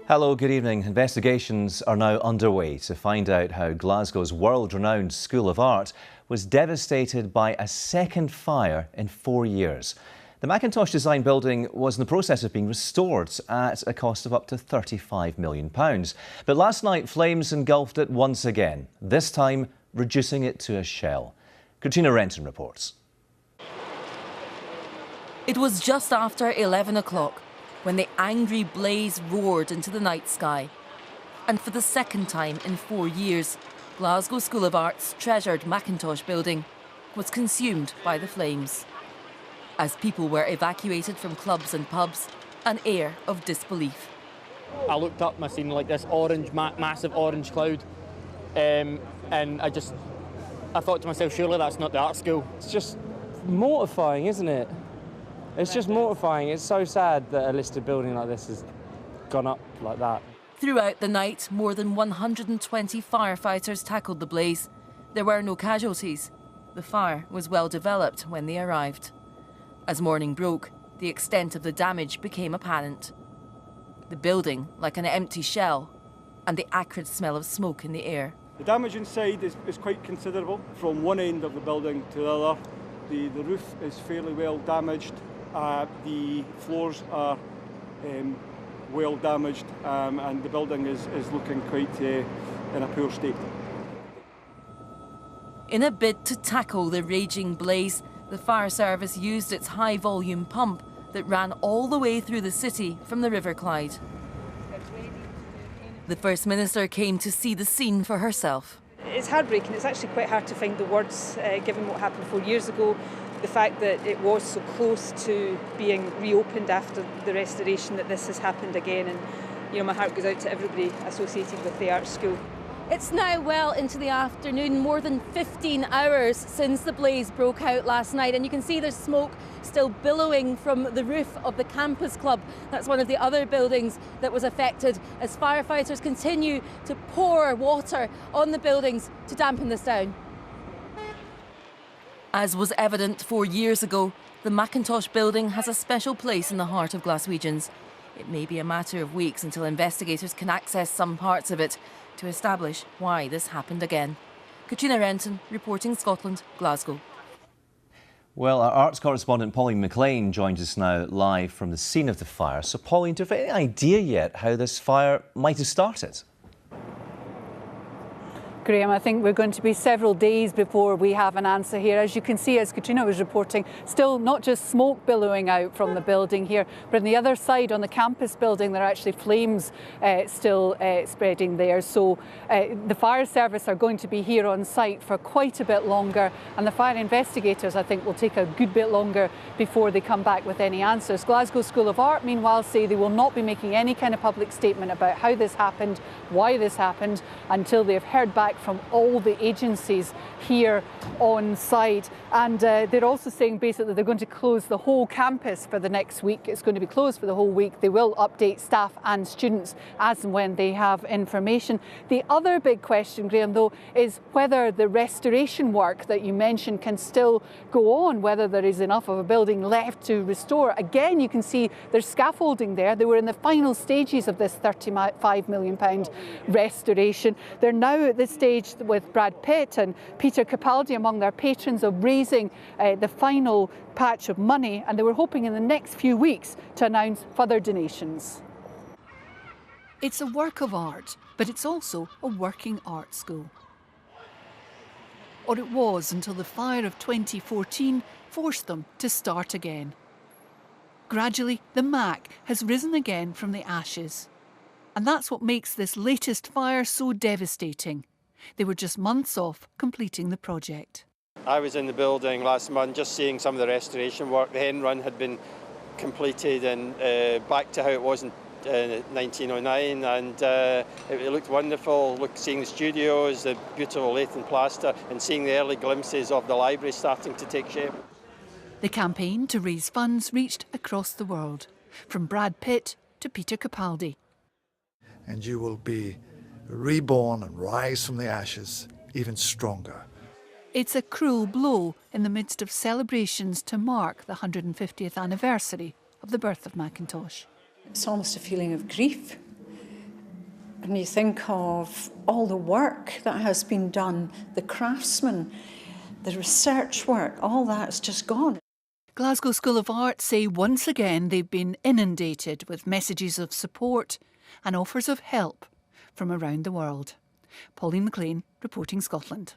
Hello, good evening. Investigations are now underway to find out how Glasgow's world-renowned School of Art was devastated by a second fire in 4 years. The Mackintosh Design building was in the process of being restored at a cost of up to £35 million. But last night, flames engulfed it once again, this time reducing it to a shell. Katrina Renton reports. It was just after 11 o'clock when the angry blaze roared into the night sky. And for the second time in 4 years, Glasgow School of Art's treasured Mackintosh building was consumed by the flames. As people were evacuated from clubs and pubs, an air of disbelief. I looked up and I seen like this orange, massive orange cloud, and I thought to myself, surely that's not the art school. It's just mortifying, isn't it? It's just mortifying. It's so sad that a listed building like this has gone up like that. Throughout the night, more than 120 firefighters tackled the blaze. There were no casualties. The fire was well developed when they arrived. As morning broke, the extent of the damage became apparent. The building like an empty shell, and the acrid smell of smoke in the air. The damage inside is quite considerable, from one end of the building to the other. The roof is fairly well damaged. The floors are well damaged, and the building is looking quite in a poor state. In a bid to tackle the raging blaze, the fire service used its high-volume pump that ran all the way through the city from the River Clyde. The First Minister came to see the scene for herself. It's heartbreaking. It's actually quite hard to find the words, given what happened 4 years ago. The fact that it was so close to being reopened after the restoration, that this has happened again, and my heart goes out to everybody associated with the art school. It's now well into the afternoon, more than 15 hours since the blaze broke out last night, and you can see there's smoke still billowing from the roof of the Campus Club. That's one of the other buildings that was affected, as firefighters continue to pour water on the buildings to dampen this down. As was evident 4 years ago, the Mackintosh building has a special place in the heart of Glaswegians. It may be a matter of weeks until investigators can access some parts of it to establish why this happened again. Katrina Renton, reporting Scotland, Glasgow. Well, our arts correspondent Pauline McLean joins us now live from the scene of the fire. So, Pauline, do you have any idea yet how this fire might have started? Graham, I think we're going to be several days before we have an answer here. As you can see, as Katrina was reporting, still not just smoke billowing out from the building here, but on the other side, on the campus building, there are actually flames still spreading there. So the fire service are going to be here on site for quite a bit longer, and the fire investigators, I think, will take a good bit longer before they come back with any answers. Glasgow School of Art, meanwhile, say they will not be making any kind of public statement about how this happened, why this happened, until they've heard back from all the agencies here on site. And they're also saying basically they're going to close the whole campus for the next week. It's going to be closed for the whole week. They will update staff and students as and when they have information. The other big question, Graham, though, is whether the restoration work that you mentioned can still go on, whether there is enough of a building left to restore. Again, you can see there's scaffolding there. They were in the final stages of this £35 million restoration. They're now at this stage with Brad Pitt and Peter Capaldi among their patrons of raising the final patch of money, and they were hoping in the next few weeks to announce further donations. It's a work of art, but it's also a working art school. Or it was until the fire of 2014 forced them to start again. Gradually, the Mac has risen again from the ashes. And that's what makes this latest fire so devastating. They were just months off completing the project. I was in the building last month just seeing some of the restoration work. The hen run had been completed and back to how it was in 1909, and it looked wonderful. Seeing the studios, the beautiful lath and plaster, and seeing the early glimpses of the library starting to take shape. The campaign to raise funds reached across the world, from Brad Pitt to Peter Capaldi. And you will be reborn and rise from the ashes even stronger. It's a cruel blow in the midst of celebrations to mark the 150th anniversary of the birth of Mackintosh. It's almost a feeling of grief And you think of all the work that has been done, the craftsmen, the research work, all that's just gone. Glasgow School of Art say once again they've been inundated with messages of support and offers of help from around the world. Pauline McLean, reporting Scotland.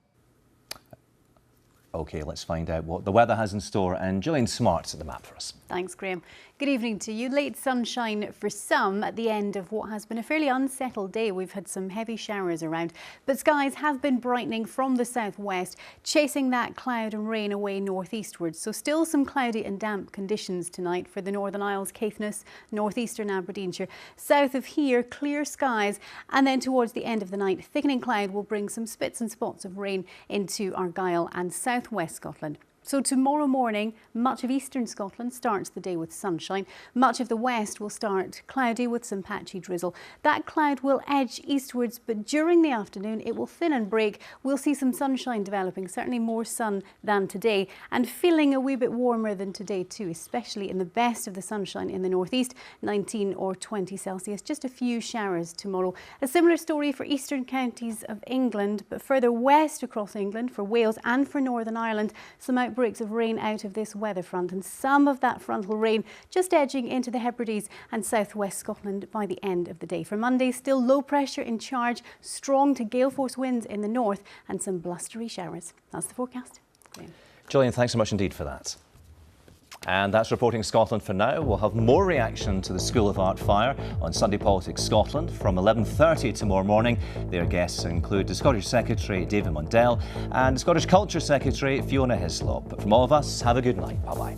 OK, let's find out what the weather has in store, and Gillian Smart's at the map for us. Thanks, Graham. Good evening to you. Late sunshine for some at the end of what has been a fairly unsettled day. We've had some heavy showers around, but skies have been brightening from the southwest, chasing that cloud and rain away northeastwards. So still some cloudy and damp conditions tonight for the Northern Isles, Caithness, northeastern Aberdeenshire. South of here, clear skies, and then towards the end of the night, thickening cloud will bring some spits and spots of rain into Argyll and southwest Scotland. So tomorrow morning, much of eastern Scotland starts the day with sunshine. Much of the west will start cloudy with some patchy drizzle. That cloud will edge eastwards, but during the afternoon it will thin and break. We'll see some sunshine developing, certainly more sun than today, and feeling a wee bit warmer than today too, especially in the best of the sunshine in the northeast, 19 or 20 Celsius. Just a few showers tomorrow. A similar story for eastern counties of England, but further west across England, for Wales and for Northern Ireland, some outbreaks of rain out of this weather front, and some of that frontal rain just edging into the Hebrides and southwest Scotland by the end of the day. For Monday, still low pressure in charge, strong to gale force winds in the north and some blustery showers. That's the forecast. Graham. Gillian, thanks so much indeed for that. And that's Reporting Scotland for now. We'll have more reaction to the School of Art fire on Sunday Politics Scotland from 11:30 tomorrow morning. Their guests include the Scottish Secretary David Mundell and the Scottish Culture Secretary Fiona Hislop. But from all of us, have a good night. Bye-bye.